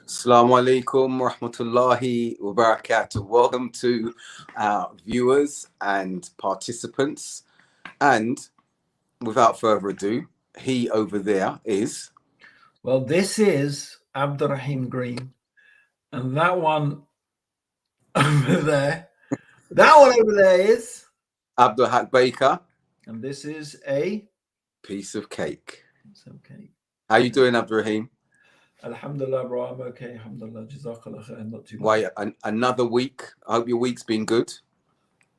Assalamu alaikum wa rahmatullahi wa barakatuh. Welcome to our viewers and participants. And without further ado, he over there is... Well, this is Abdurraheem Green. And that one over there, is... Abdul Haqq Baker. And this is a... piece of cake. Piece of cake. How you doing, Abdurraheem? Alhamdulillah, bro. I'm okay. Alhamdulillah. Jazakallah khair. Not too bad. Why, another week? I hope your week's been good.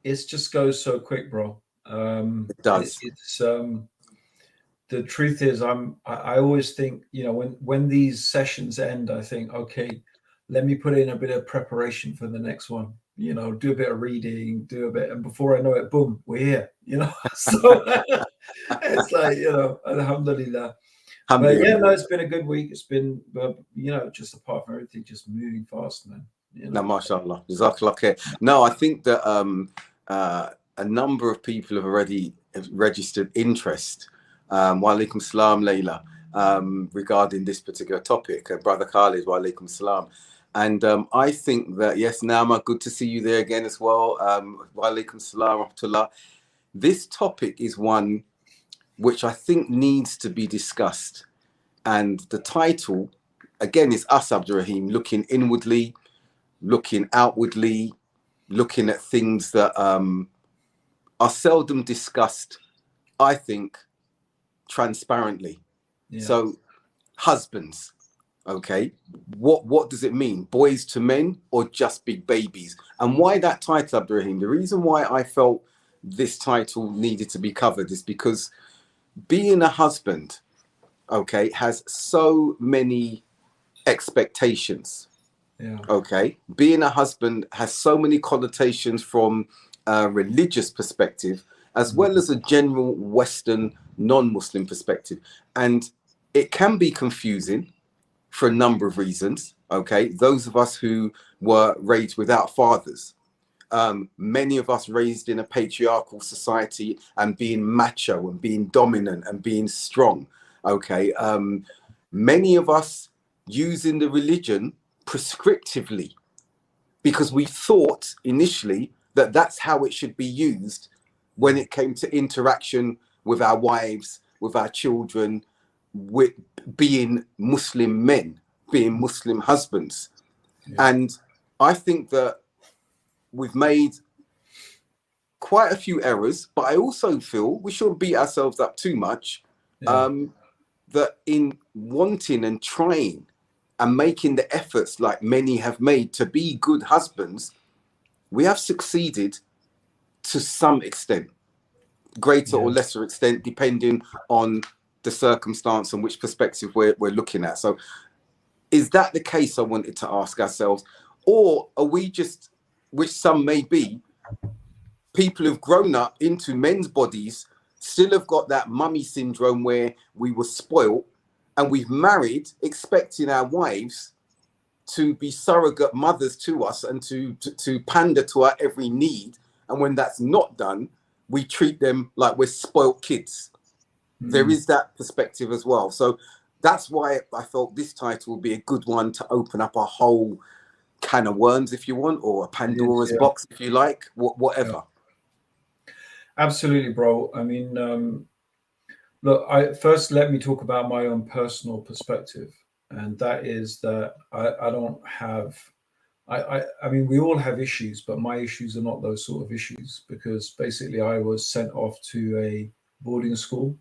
It just goes so quick, bro. It does. The truth is, I always think, you know, when these sessions end, I think, okay, let me put in a bit of preparation for the next one. You know, do a bit of reading, and before I know it, boom, we're here. You know, so it's like, you know, alhamdulillah. But yeah, no, it's been a good week. It's been, you know, just apart from everything, just moving fast, man. You know? No, mashallah. Jazakallah khair. No, I think that a number of people have already registered interest. Wa alaikum salam, Layla, regarding this particular topic. Brother Khalid, wa alaikum salam. And I think that, yes, Naama, good to see you there again as well. Wa alaikum salam, rahmatullah. This topic is one which I think needs to be discussed. And the title, again, is us, Abdurraheem, looking inwardly, looking outwardly, looking at things that are seldom discussed, I think, transparently. Yeah. So, husbands, okay, what does it mean? Boys to men or just big babies? And why that title, Abdurraheem? The reason why I felt this title needed to be covered is because being a husband, okay, has so many expectations. Yeah. Okay, being a husband has so many connotations from a religious perspective, as well as a general Western non-Muslim perspective. And it can be confusing for a number of reasons. Okay, those of us who were raised without fathers, many of us raised in a patriarchal society and being macho and being dominant and being strong. Okay, many of us using the religion prescriptively because we thought initially that that's how it should be used when it came to interaction with our wives, with our children, with being Muslim men, being Muslim husbands. Yeah. And I think that we've made quite a few errors, but I also feel we shouldn't beat ourselves up too much. Yeah. That in wanting and trying and making the efforts like many have made to be good husbands, we have succeeded to some extent, greater or lesser extent, depending on the circumstance and which perspective we're looking at. So is that the case, I wanted to ask ourselves? Or are we just, which some may be, people who've grown up into men's bodies, still have got that mummy syndrome where we were spoiled and we've married expecting our wives to be surrogate mothers to us and to pander to our every need. And when that's not done, we treat them like we're spoiled kids. There is that perspective as well. So that's why I felt this title would be a good one to open up a whole can of worms, if you want, or a Pandora's box, if you like, whatever. Yeah. Absolutely, bro. I mean, look, first let me talk about my own personal perspective. And that is that I don't have, I mean, we all have issues, but my issues are not those sort of issues, because basically I was sent off to a boarding school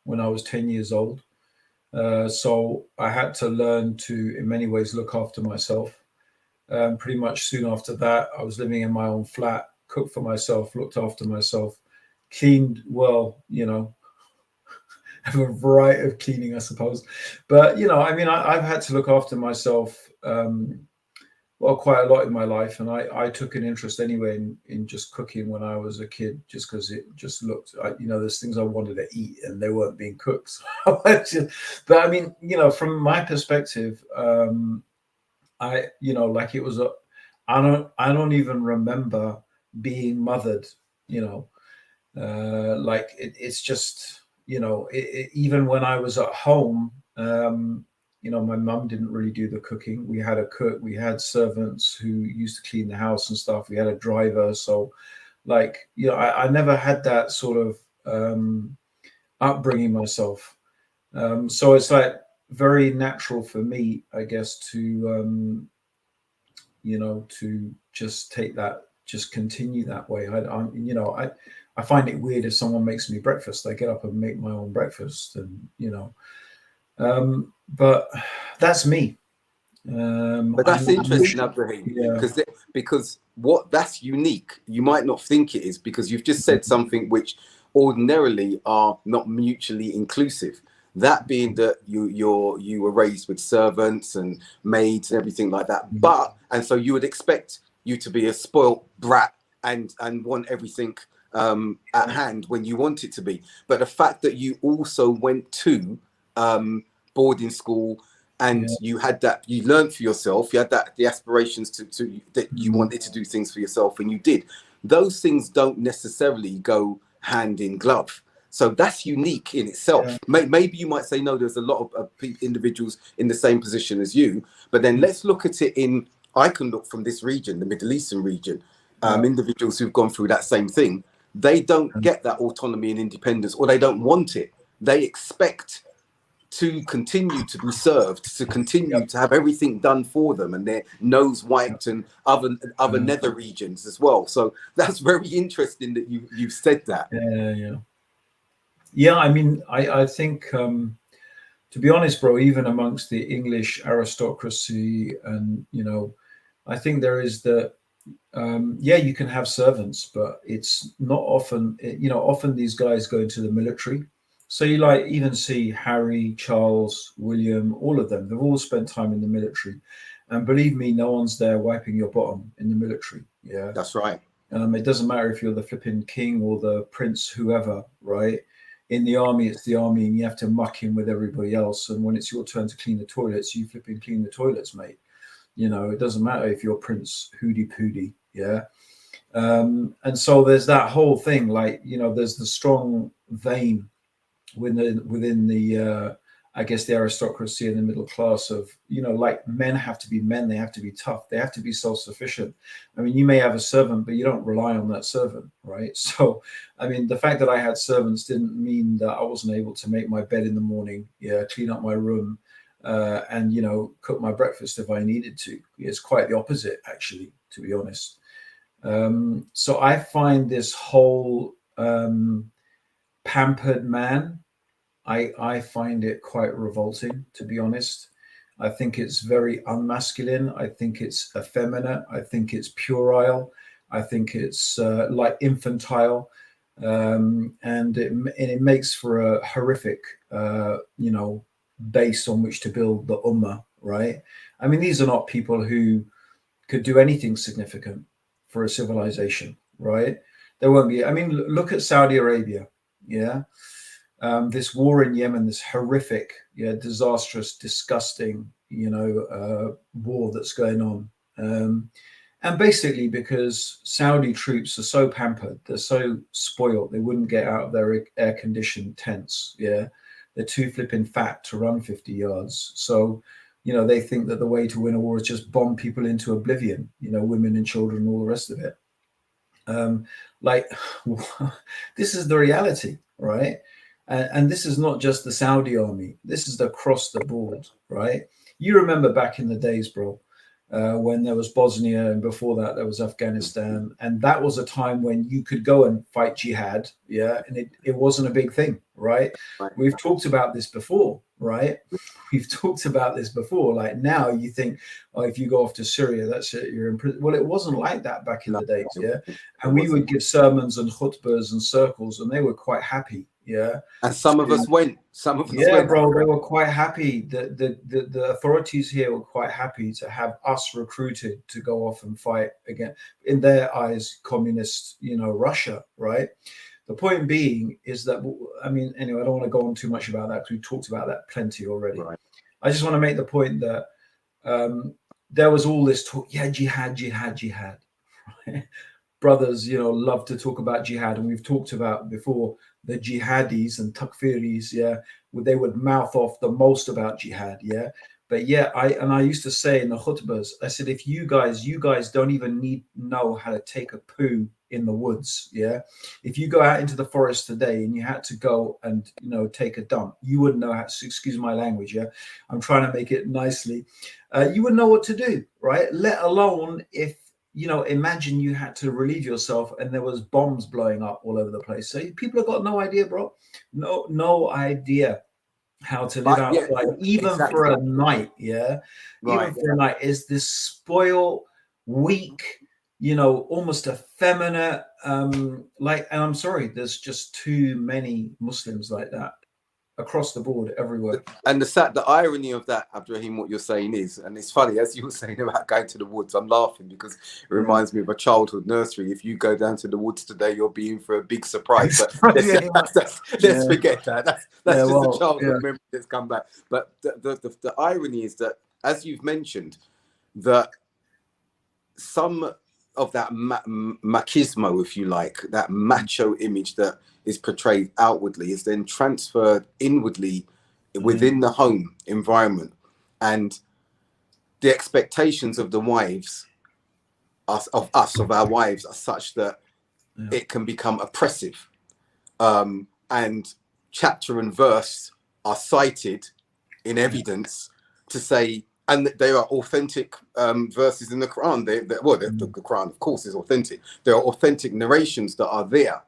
when I was 10 years old. So I had to learn to, in many ways, look after myself. Pretty much soon after that, I was living in my own flat, cooked for myself, looked after myself, cleaned well, you know, have a variety of cleaning, I suppose. But, you know, I mean, I've had to look after myself, well, quite a lot in my life. And I took an interest anyway in just cooking when I was a kid, just because it just looked, you know, there's things I wanted to eat and they weren't being cooked. So but I mean, you know, from my perspective, you know, like it was I don't even remember being mothered, you know, like it's just, even when I was at home, my mum didn't really do the cooking. We had a cook, we had servants who used to clean the house and stuff. We had a driver. So, I never had that sort of upbringing myself. So it's like very natural for me, I guess, to just take that, just continue that way. I find it weird if someone makes me breakfast. I get up and make my own breakfast, and but that's me. But that's interesting, Abdurraheem, Yeah, because what that's unique. You might not think it is, because you've just said something which ordinarily are not mutually inclusive. That being that you were raised with servants and maids and everything like that. And so you would expect you to be a spoilt brat and want everything at hand when you want it to be. But the fact that you also went to boarding school, and you had that, you learned for yourself, you had the aspirations to that you wanted to do things for yourself, and you did. Those things don't necessarily go hand in glove. So that's unique in itself. Maybe you might say, no, there's a lot of individuals in the same position as you. But then let's look at it I can look from this region, the Middle Eastern region, individuals who've gone through that same thing. They don't get that autonomy and independence, or they don't want it. They expect to continue to be served, to continue to have everything done for them, and their nose wiped, and other nether regions as well. So that's very interesting that you've said that. I mean, I think, to be honest, bro, even amongst the English aristocracy, and I think there is you can have servants, but it's not often. Often these guys go into the military. So you even see Harry, Charles, William, all of them. They've all spent time in the military, and believe me, no one's there wiping your bottom in the military. Yeah, that's right. It doesn't matter if you're the flipping king or the prince, whoever, right? In the army, it's the army, and you have to muck in with everybody else. And when it's your turn to clean the toilets, you flipping clean the toilets, mate. It doesn't matter if you're Prince Hoody Poody. Yeah. And so there's that whole thing, there's the strong vein within the I guess the aristocracy and the middle class of, men have to be men, they have to be tough, they have to be self-sufficient. I mean, you may have a servant, but you don't rely on that servant, right? So, I mean, the fact that I had servants didn't mean that I wasn't able to make my bed in the morning, clean up my room, and, cook my breakfast if I needed to. It's quite the opposite, actually, to be honest. So I find this whole pampered man, I find it quite revolting, to be honest. I think it's very unmasculine. I think it's effeminate. I think it's puerile. I think it's infantile, and it makes for a horrific, base on which to build the ummah. Right? I mean, these are not people who could do anything significant for a civilization. Right? There won't be. I mean, look at Saudi Arabia. Yeah. This war in Yemen, this horrific, disastrous, disgusting, war that's going on. And basically because Saudi troops are so pampered, they're so spoiled, they wouldn't get out of their air-conditioned tents. Yeah. They're too flipping fat to run 50 yards. So, they think that the way to win a war is just bomb people into oblivion, women and children and all the rest of it. This is the reality, right? And this is not just the Saudi army. This is across the board, right? You remember back in the days, bro, when there was Bosnia, and before that there was Afghanistan, and that was a time when you could go and fight jihad, and it wasn't a big thing, right? We've talked about this before, right? We've talked about this before. Like now you think, oh, if you go off to Syria, that's it, you're in prison. Well, it wasn't like that back in the days, and we would give sermons and khutbahs and circles, and they were quite happy. Yeah, and some of us went. Some of us went. Bro, they were quite happy. The authorities here were quite happy to have us recruited to go off and fight again, in their eyes, communist, Russia, right? The point being is that, I mean, anyway, I don't want to go on too much about that because we talked about that plenty already. Right. I just want to make the point that there was all this talk, jihad, right? brothers, love to talk about jihad, and we've talked about before the jihadis and takfiris, they would mouth off the most about jihad, But I used to say in the khutbahs, I said, if you guys don't even know how to take a poo in the woods, If you go out into the forest today and you had to go and take a dump, you wouldn't know how to, excuse my language, I'm trying to make it nicely. You wouldn't know what to do, right? Let alone if imagine you had to relieve yourself and there was bombs blowing up all over the place. So people have got no idea, bro. No idea how to live outside, even exactly. for a night. Even for a night is this spoiled, weak, almost effeminate. And I'm sorry, there's just too many Muslims like that across the board, everywhere. And the irony of that, Abdurraheem, what you're saying is, and it's funny, as you were saying about going to the woods, I'm laughing because it reminds me of a childhood nursery. If you go down to the woods today, you're being for a big surprise. But let's forget that. That's just a childhood memory that's come back. But the irony is that, as you've mentioned, that some of that machismo, if you like, that macho image that is portrayed outwardly is then transferred inwardly within the home environment, and the expectations of the wives, of our wives, are such that it can become oppressive, and chapter and verse are cited in evidence to say, and there are authentic verses in the Quran. The Quran, of course, is authentic. There are authentic narrations that are there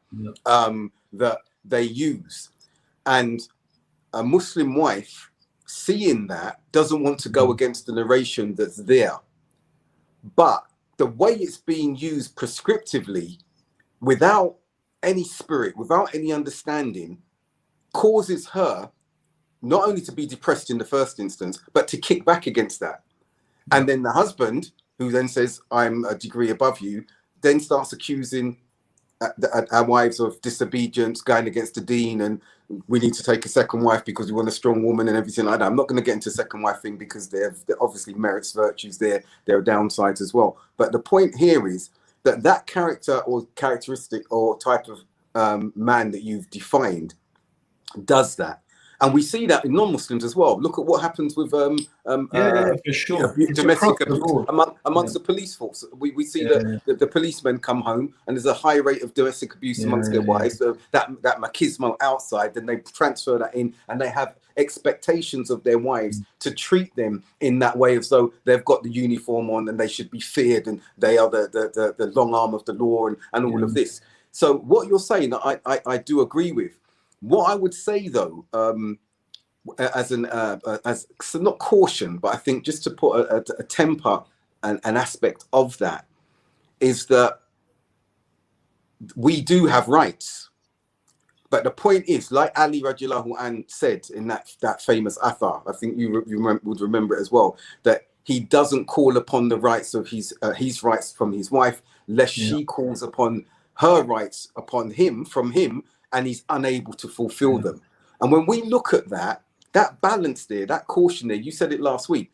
that they use. And a Muslim wife, seeing that, doesn't want to go against the narration that's there. But the way it's being used prescriptively, without any spirit, without any understanding, causes her not only to be depressed in the first instance, but to kick back against that. And then the husband, who then says, I'm a degree above you, then starts accusing our wives of disobedience, going against the deen, and we need to take a second wife because we want a strong woman and everything like that. I'm not going to get into second wife thing because there obviously merits, virtues there. There are downsides as well. But the point here is that character or characteristic or type of man that you've defined does that. And we see that in non-Muslims as well. Look at what happens with for sure. Domestic abuse amongst the police force. We see that the policemen come home and there's a high rate of domestic abuse amongst their wives. So that machismo outside, then they transfer that in, and they have expectations of their wives to treat them in that way, as though they've got the uniform on and they should be feared and they are the long arm of the law and all of this. So what you're saying, I do agree with. What I would say, though, as not caution, but I think just to put a temper and an aspect of that, is that we do have rights. But the point is, like Ali radiallahu anh said in that famous athar, I think you would remember it as well, that he doesn't call upon the rights of his rights from his wife, lest she calls upon her rights from him, and he's unable to fulfill them. And when we look at that balance there, that caution there, you said it last week,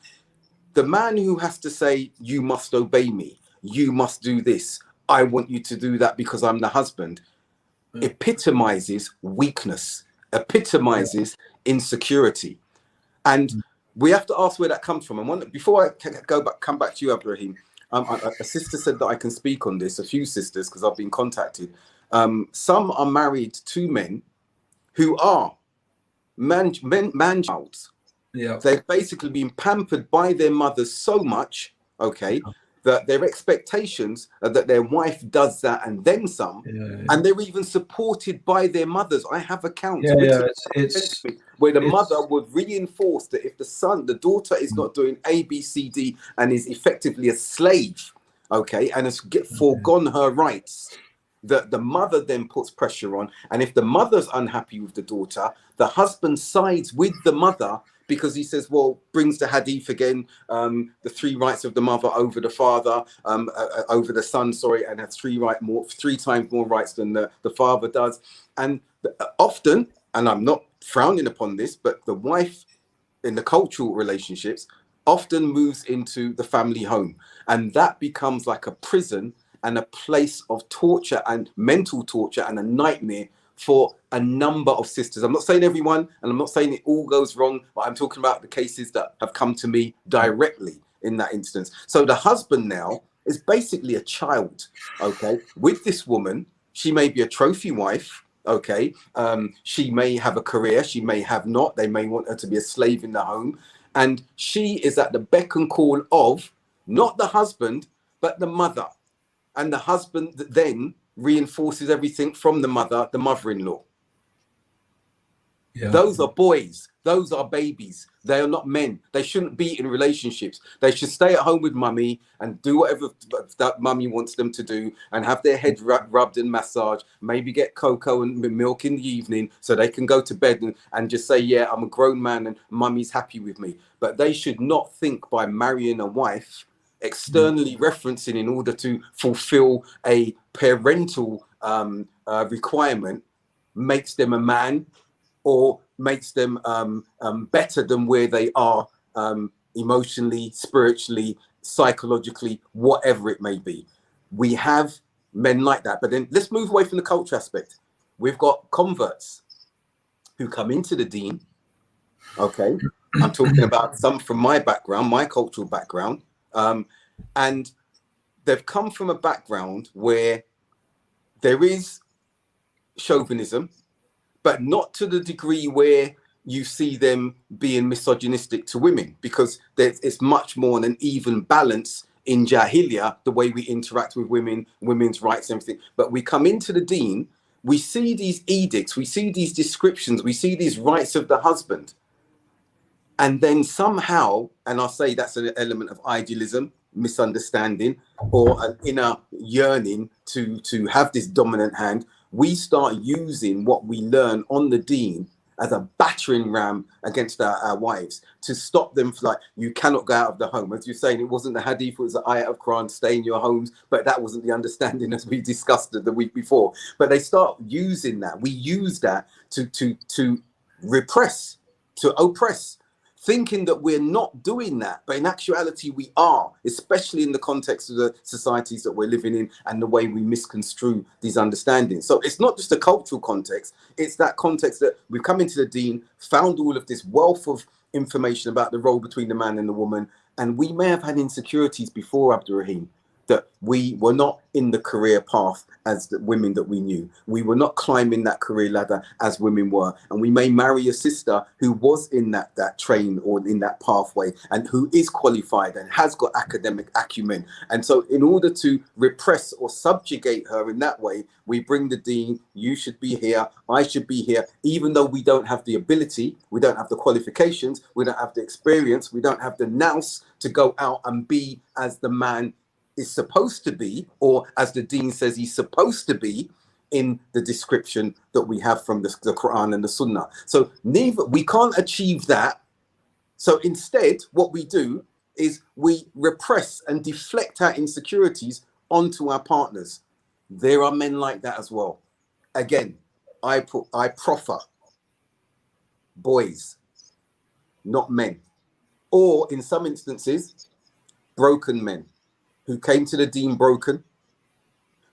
the man who has to say, you must obey me, you must do this, I want you to do that because I'm the husband, epitomizes weakness, epitomizes insecurity. And we have to ask where that comes from. And before I come back to you, Abdurraheem, a sister said that I can speak on this, a few sisters, because I've been contacted. Some are married to men who are man-childs. They've basically been pampered by their mothers so much, that their expectations are that their wife does that and then some, and they're even supported by their mothers. I have accounts where the mother would reinforce that if the daughter is not doing A, B, C, D, and is effectively a slave, and has foregone her rights, that the mother then puts pressure on. And if the mother's unhappy with the daughter, the husband sides with the mother, because he says, well, brings the hadith again, the 3 rights of the mother over the father, over the son, and has 3 times more rights than the father does. And often, and I'm not frowning upon this, but the wife in the cultural relationships often moves into the family home, and that becomes like a prison and a place of torture and mental torture and a nightmare for a number of sisters. I'm not saying everyone, and I'm not saying it all goes wrong, but I'm talking about the cases that have come to me directly in that instance. So the husband now is basically a child, okay, with this woman. She may be a trophy wife, okay. She may have a career, she may have not. They may want her to be a slave in the home. And she is at the beck and call of not the husband, but the mother. And the husband then reinforces everything from the mother, the mother-in-law. Yeah. Those are boys. Those are babies. They are not men. They shouldn't be in relationships. They should stay at home with mummy and do whatever that mummy wants them to do, and have their head rubbed and massaged, maybe get cocoa and milk in the evening so they can go to bed and just say, yeah, I'm a grown man and mummy's happy with me. But they should not think by marrying a wife, externally referencing in order to fulfill a parental requirement, makes them a man, or makes them better than where they are emotionally, spiritually, psychologically, whatever it may be. We have men like that. But then let's move away from the culture aspect. We've got converts who come into the deen. Okay, I'm talking about some from my background, my cultural background. And they've come from a background where there is chauvinism, but not to the degree where you see them being misogynistic to women, because it's much more an even balance in Jahiliyyah, the way we interact with women, women's rights and everything. But we come into the deen, we see these edicts, we see these descriptions, we see these rights of the husband. And then somehow, and I'll say that's an element of idealism, misunderstanding, or an inner yearning to have this dominant hand, we start using what we learn on the deen as a battering ram against our wives, to stop them. Like, you cannot go out of the home. As you're saying, it wasn't the hadith, it was the ayat of Quran, stay in your homes, but that wasn't the understanding as we discussed the week before. But they start using that. We use that to repress, to oppress, thinking that we're not doing that, but in actuality we are, especially in the context of the societies that we're living in and the way we misconstrue these understandings. So it's not just a cultural context, it's that context that we've come into the deen, found all of this wealth of information about the role between the man and the woman, and we may have had insecurities before, Abdurraheem, that we were not in the career path as the women that we knew. We were not climbing that career ladder as women were. And we may marry a sister who was in that train or in that pathway, and who is qualified and has got academic acumen. And so in order to repress or subjugate her in that way, we bring the deen, you should be here, I should be here, even though we don't have the ability, we don't have the qualifications, we don't have the experience, we don't have the nous to go out and be as the man is supposed to be, or as the deen says he's supposed to be in the description that we have from the Quran and the Sunnah. So neither, we can't achieve that. So instead, what we do is we repress and deflect our insecurities onto our partners. There are men like that as well. Again, I proffer boys, not men, or in some instances, broken men who came to the deen broken,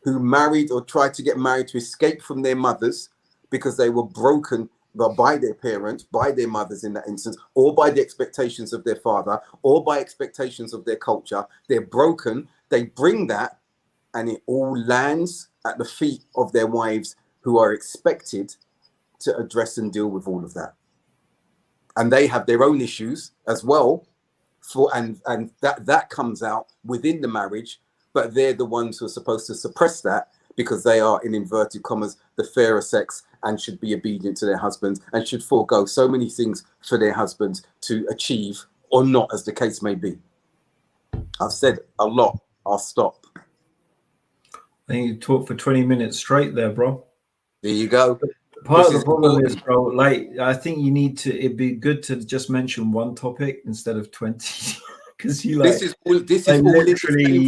who married or tried to get married to escape from their mothers because they were broken by their parents, by their mothers in that instance, or by the expectations of their father, or by expectations of their culture. They're broken, they bring that, and it all lands at the feet of their wives, who are expected to address and deal with all of that. And they have their own issues as well, and that comes out within the marriage, but they're the ones who are supposed to suppress that, because they are, in inverted commas, the fairer sex and should be obedient to their husbands and should forego so many things for their husbands to achieve, or not, as the case may be. I've said a lot. I'll stop. I think you talked for 20 minutes straight there, bro. There you go. Part of the problem is, bro, like, I think you need to, it'd be good to just mention one topic instead of 20. Because you like, this is all in the same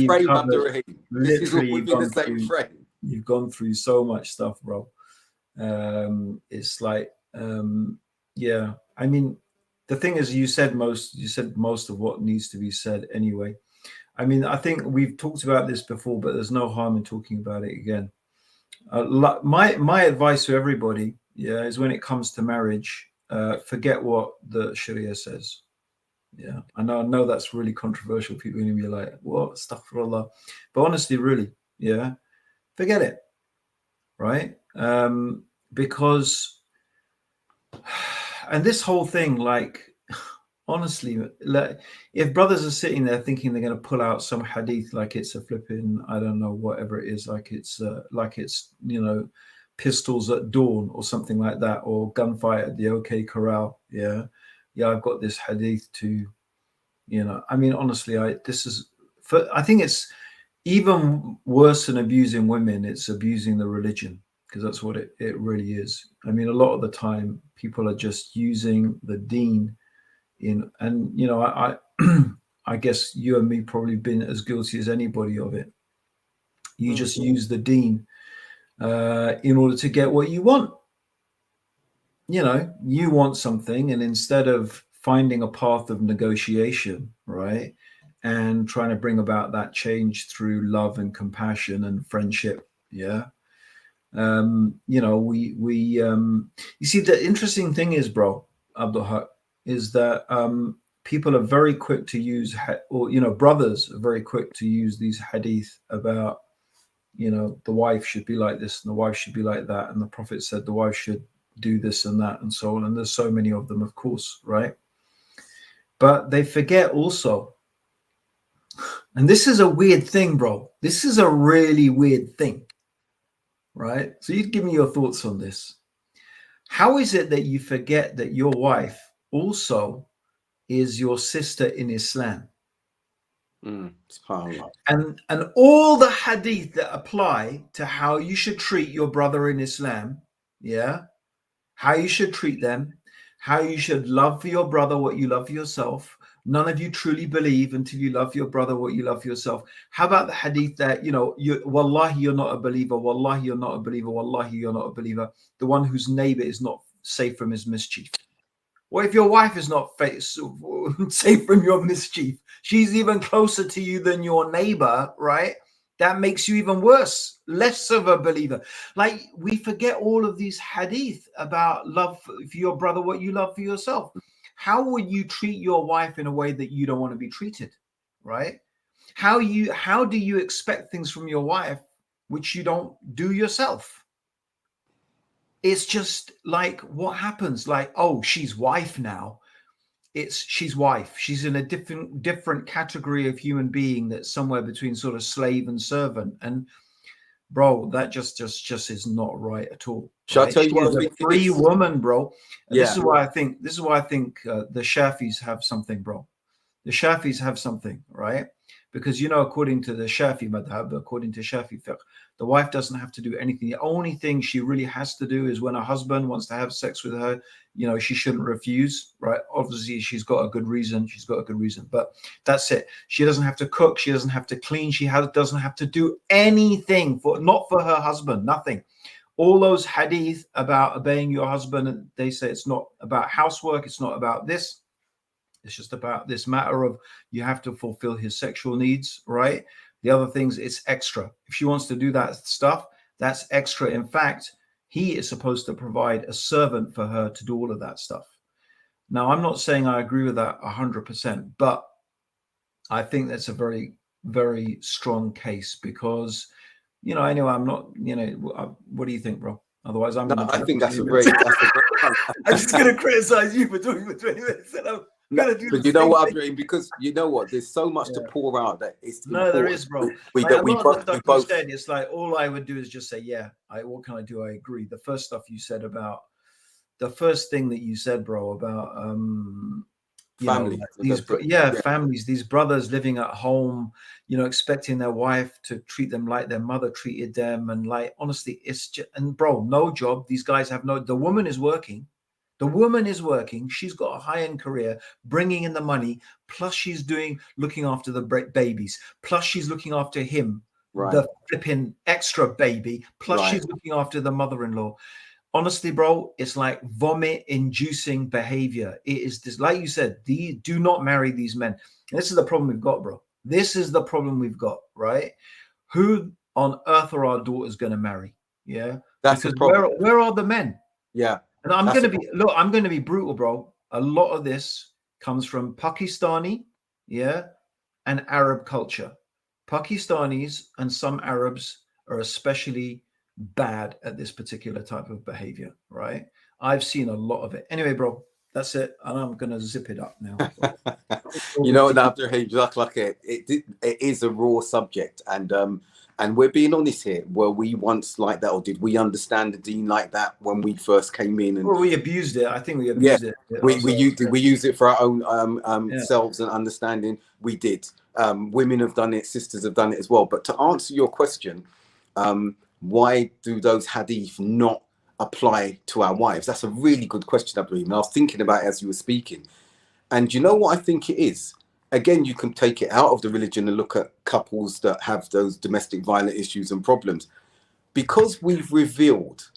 frame, Abdurraheem. This is all within the same frame. You've gone through so much stuff, bro. It's like, yeah. I mean, the thing is, you said most of what needs to be said anyway. I mean, I think we've talked about this before, but there's no harm in talking about it again. My advice to everybody, yeah, is when it comes to marriage, forget what the Sharia says. Yeah, I know that's really controversial. People are going to be like, "What? Astaghfirullah," but honestly, really, yeah, forget it, right? Because, and this whole thing, like, honestly, like, if brothers are sitting there thinking they're going to pull out some hadith like it's a flipping, I don't know, whatever it is, like it's pistols at dawn or something like that, or gunfight at the OK Corral. Yeah, I've got this hadith to, I mean, honestly, I think it's even worse than abusing women. It's abusing the religion, because that's what it really is. I mean, a lot of the time people are just using the deen and I I guess you and me probably been as guilty as anybody of it. You just use the deen in order to get what you want. You want something, and instead of finding a path of negotiation, right, and trying to bring about that change through love and compassion and friendship, yeah, we you see, the interesting thing is, bro, Abdul, is that people are very quick to use, brothers are very quick to use these hadith about, the wife should be like this and the wife should be like that, and the Prophet said the wife should do this and that and so on, and there's so many of them, of course, right? But they forget also, and this is a weird thing, bro, this is a really weird thing, right? So you'd give me your thoughts on this. How is it that you forget that your wife also is your sister in Islam? And all the hadith that apply to how you should treat your brother in Islam, yeah, how you should treat them, how you should love for your brother what you love for yourself. None of you truly believe until you love your brother what you love for yourself. How about the hadith that, wallahi, you're not a believer, wallahi, you're not a believer, wallahi, you're not a believer, the one whose neighbor is not safe from his mischief? What if your wife is not safe from your mischief? She's even closer to you than your neighbor, right? That makes you even worse, less of a believer. Like, we forget all of these hadith about love for your brother what you love for yourself. How would you treat your wife in a way that you don't want to be treated, right? How do you expect things from your wife which you don't do yourself? It's just like, what happens? Like, oh, she's wife now. She's wife. She's in a different category of human being that's somewhere between sort of slave and servant. And bro, that just is not right at all. Shall right? I tell you what? She's a free woman, bro. And Yeah. This is why I think the Shafis have something, bro. The Shafis have something, right? Because, according to the Shafi madhab, according to Shafi fiqh, the wife doesn't have to do anything. The only thing she really has to do is when her husband wants to have sex with her, she shouldn't refuse, right? Obviously, she's got a good reason. But that's it. She doesn't have to cook. She doesn't have to clean. She doesn't have to do anything not for her husband, nothing. All those hadith about obeying your husband, they say it's not about housework. It's not about this. It's just about this matter of you have to fulfill his sexual needs, right? The other things, it's extra. If she wants to do that stuff, that's extra. In fact, he is supposed to provide a servant for her to do all of that stuff. Now, I'm not saying I agree with that 100%, but I think that's a very, very strong case because, anyway, I'm not, what do you think, bro? Otherwise, I'm I think that's a great. I'm just going to criticize you for talking for 20 minutes. But you know what, Abdurraheem, because you know what, there's so much to pour out that it's there is, bro. We both said, it's like all I would do is just say, yeah, what can I do? I agree. The first stuff you said about the first thing that you said, bro, about family, families, these brothers living at home, expecting their wife to treat them like their mother treated them, and like honestly, it's just, and bro, no job. These guys have the woman is working. The woman is working. She's got a high-end career, bringing in the money. Plus, she's looking after the babies. Plus, she's looking after him, the flipping extra baby. Plus, she's looking after the mother-in-law. Honestly, bro, it's like vomit-inducing behavior. It is this, like you said, do not marry these men. And this is the problem we've got, bro. This is the problem we've got, right? Who on earth are our daughters going to marry? Yeah, That's because the problem. where are the men? Yeah, and I'm going to be I'm going to be brutal, bro. A lot of this comes from Pakistani, yeah, and Arab culture. Pakistanis and some Arabs are especially bad at this particular type of behavior, right? I've seen a lot of it. Anyway, bro, that's it. And I'm going to zip it up now. You know what, Abdurraheem, like it is a raw subject, and we're being honest here. Were we once like that, or did we understand the deen like that when we first came in? And well, we abused it. I think we abused it. We use it for our own Yeah. selves and understanding. We did. Women have done it. Sisters have done it as well. But to answer your question, why do those hadith not apply to our wives? That's a really good question, Abdurraheem. And I was thinking about it as you were speaking. And you know what I think it is? Again, you can take it out of the religion and look at couples that have those domestic violent issues and problems. Because we've revealed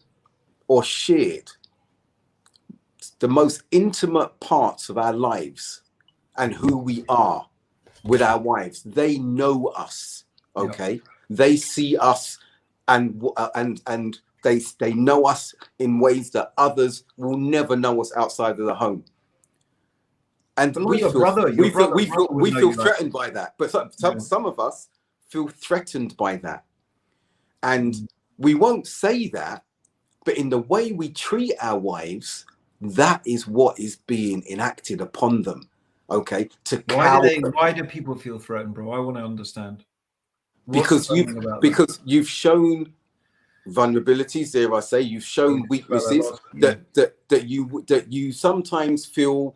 or shared the most intimate parts of our lives and who we are with our wives. They know us, okay? Yeah. They see us and they know us in ways that others will never know us outside of the home. And we feel threatened by that. But some of us feel threatened by that. And we won't say that, but in the way we treat our wives, that is what is being enacted upon them. Okay. Why do people feel threatened, bro? I want to understand. Because you've shown vulnerabilities, dare I say, you've shown weaknesses that you sometimes feel.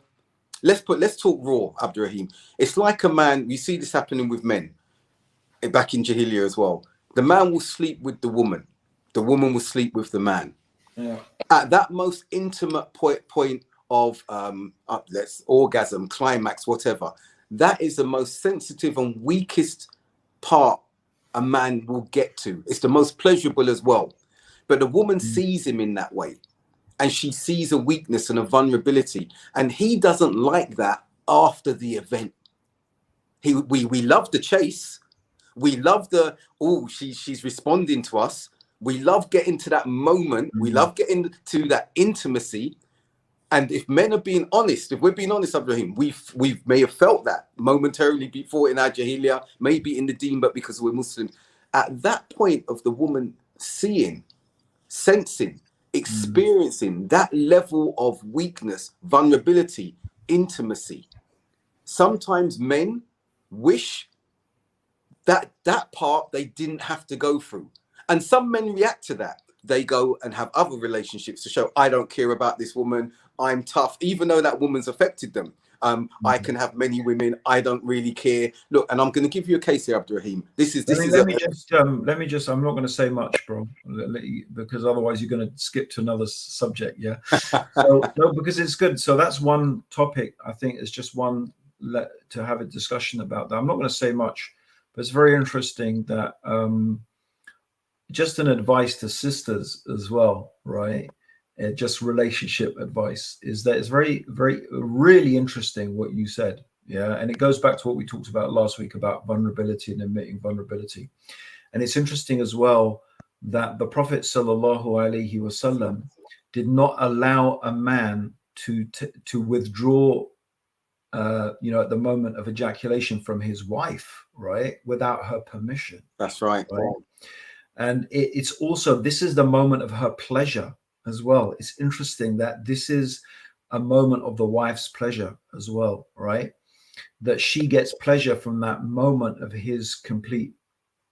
Let's talk raw, Abdurraheem. It's like a man, we see this happening with men back in Jahiliyyah as well. The man will sleep with the woman will sleep with the man. Yeah. At that most intimate point of let's orgasm, climax, whatever, that is the most sensitive and weakest part a man will get to. It's the most pleasurable as well. But the woman sees him in that way. And she sees a weakness and a vulnerability. And he doesn't like that after the event. We love the chase. We love she's responding to us. We love getting to that moment. We love getting to that intimacy. And if men are being honest, if we're being honest, Abdurraheem, we may have felt that momentarily before in our Jahiliyyah, maybe in the deen, but because we're Muslims. At that point of the woman seeing, sensing, experiencing that level of weakness, vulnerability, intimacy, sometimes men wish that part they didn't have to go through. And some men react to that. They go and have other relationships to show, I don't care about this woman, I'm tough, even though that woman's affected them. I can have many women, I don't really care. Look, and I'm going to give you a case here, Abdurraheem. Let me just, I'm not going to say much, bro, because otherwise you're going to skip to another subject, yeah? So, no, because it's good. So that's one topic, I think it's just one to have a discussion about that. I'm not going to say much, but it's very interesting that just an advice to sisters as well, right? Just relationship advice is that it's very, very, really interesting what you said. Yeah. And it goes back to what we talked about last week about vulnerability and admitting vulnerability. And it's interesting as well that the Prophet sallallahu alaihi wasallam did not allow a man to withdraw, at the moment of ejaculation from his wife, right? Without her permission. That's right. And it's also, this is the moment of her pleasure as well. It's interesting that this is a moment of the wife's pleasure as well, right? That she gets pleasure from that moment of his complete,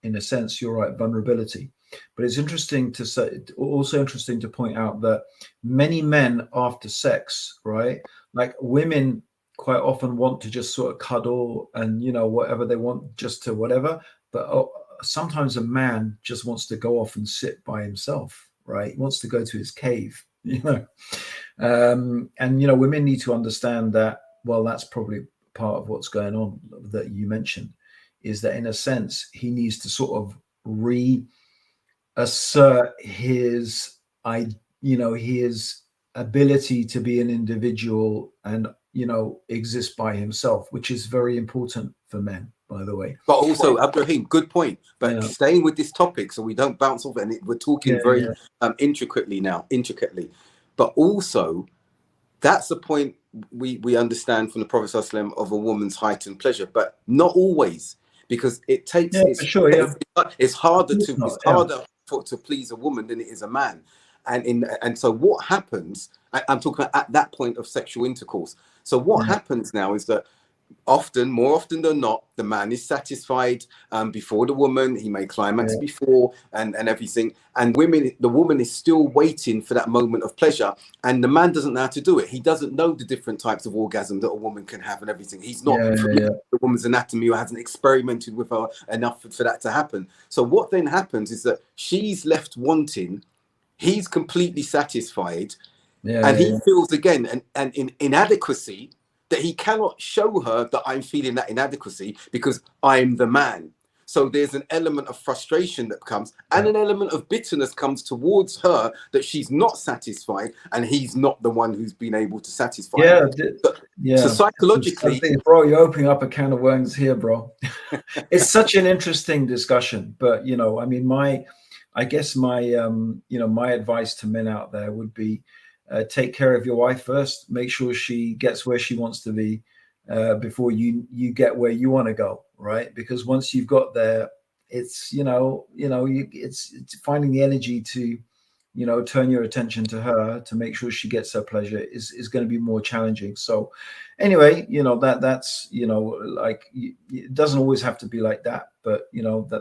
in a sense, you're right, vulnerability. But it's interesting to say, also interesting to point out that many men after sex, right? Like women quite often want to just sort of cuddle and, whatever they want, just to whatever. But sometimes a man just wants to go off and sit by himself, right? He wants to go to his cave, and women need to understand that. Well, that's probably part of what's going on that you mentioned, is that in a sense he needs to sort of reassert his ability to be an individual and exist by himself, which is very important for men, by the way. But also, Abdurraheem, good point. But Yeah. staying with this topic, so we don't bounce off, and we're talking very intricately. But also, that's the point we understand from the Prophet ﷺ of a woman's heightened pleasure, but not always, because it takes For sure, it's harder to please a woman than it is a man. And so what happens, I'm talking about at that point of sexual intercourse. So what happens now is that more often than not, the man is satisfied before the woman. He may climax before and everything. And the woman is still waiting for that moment of pleasure. And the man doesn't know how to do it. He doesn't know the different types of orgasm that a woman can have and everything. He's not familiar with the woman's anatomy or hasn't experimented with her enough for that to happen. So what then happens is that she's left wanting. He's completely satisfied. And he feels again an inadequacy, that he cannot show her that I'm feeling that inadequacy because I'm the man. So there's an element of frustration that comes, and an element of bitterness comes towards her that she's not satisfied and he's not the one who's been able to satisfy her. So psychologically, bro, you're opening up a can of worms here, bro. It's such an interesting discussion, but I mean, I guess my advice to men out there would be, take care of your wife first. Make sure she gets where she wants to be before you get where you want to go, right? Because once you've got there, it's it's finding the energy to turn your attention to her to make sure she gets her pleasure is going to be more challenging. So anyway, that's like, it doesn't always have to be like that, but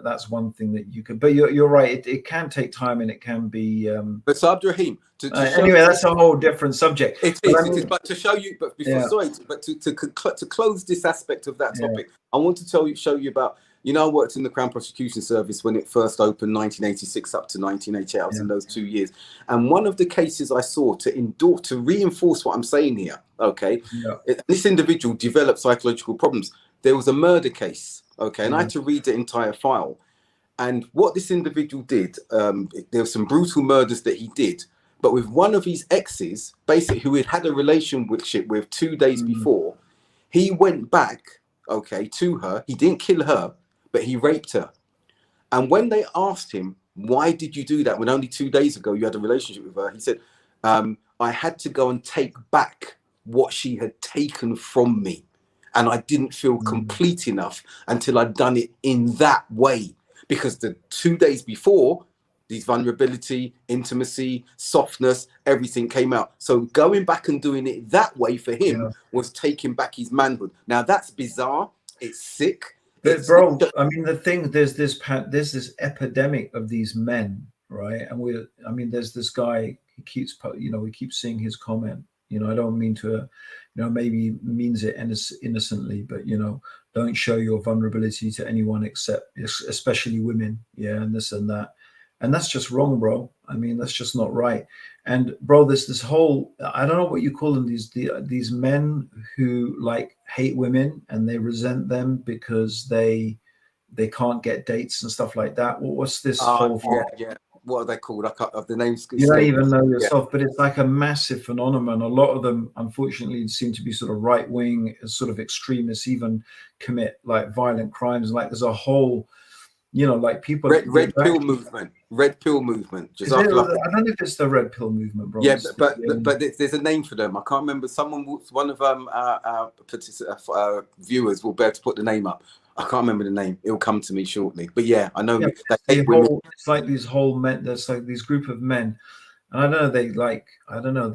that's one thing that you could. But you're right, it can take time, and it can be but so Abdurraheem, anyway, that's a whole different subject. It is, but to show you, but before to close this aspect of that topic, I want to show you about, I worked in the Crown Prosecution Service when it first opened, 1986 up to 1988. I was in those 2 years. And one of the cases I saw to reinforce what I'm saying here, this individual developed psychological problems. There was a murder case, and I had to read the entire file. And what this individual did, there were some brutal murders that he did, but with one of his exes, basically, who he'd had a relationship with 2 days before, he went back, to her. He didn't kill her, but he raped her. And when they asked him, why did you do that when only 2 days ago you had a relationship with her? He said, I had to go and take back what she had taken from me. And I didn't feel complete enough until I'd done it in that way. Because the 2 days before, these vulnerability, intimacy, softness, everything came out. So going back and doing it that way for him was taking back his manhood. Now that's bizarre. It's sick. But bro, I mean, the thing, there's this epidemic of these men, right? And there's this guy, he keeps seeing his comment. I don't mean to, maybe means it innocently, but don't show your vulnerability to anyone especially women, and this and that. And that's just wrong, bro. I mean, that's just not right. And bro, there's this whole, I don't know what you call them, these men who like hate women and they resent them because they can't get dates and stuff like that. What's this whole thing? What are they called? I can't, the names. You don't even know yourself, but it's like a massive phenomenon. A lot of them, unfortunately, seem to be sort of right wing, sort of extremists, even commit like violent crimes. Like there's a whole, like people. Red pill movement. Red pill movement. I don't know if it's the red pill movement, bro. Yeah, but there's a name for them. I can't remember. One of our viewers will be able to put the name up. I can't remember the name. It'll come to me shortly. But yeah, I know. It's like these whole men. There's like this group of men, and I don't know.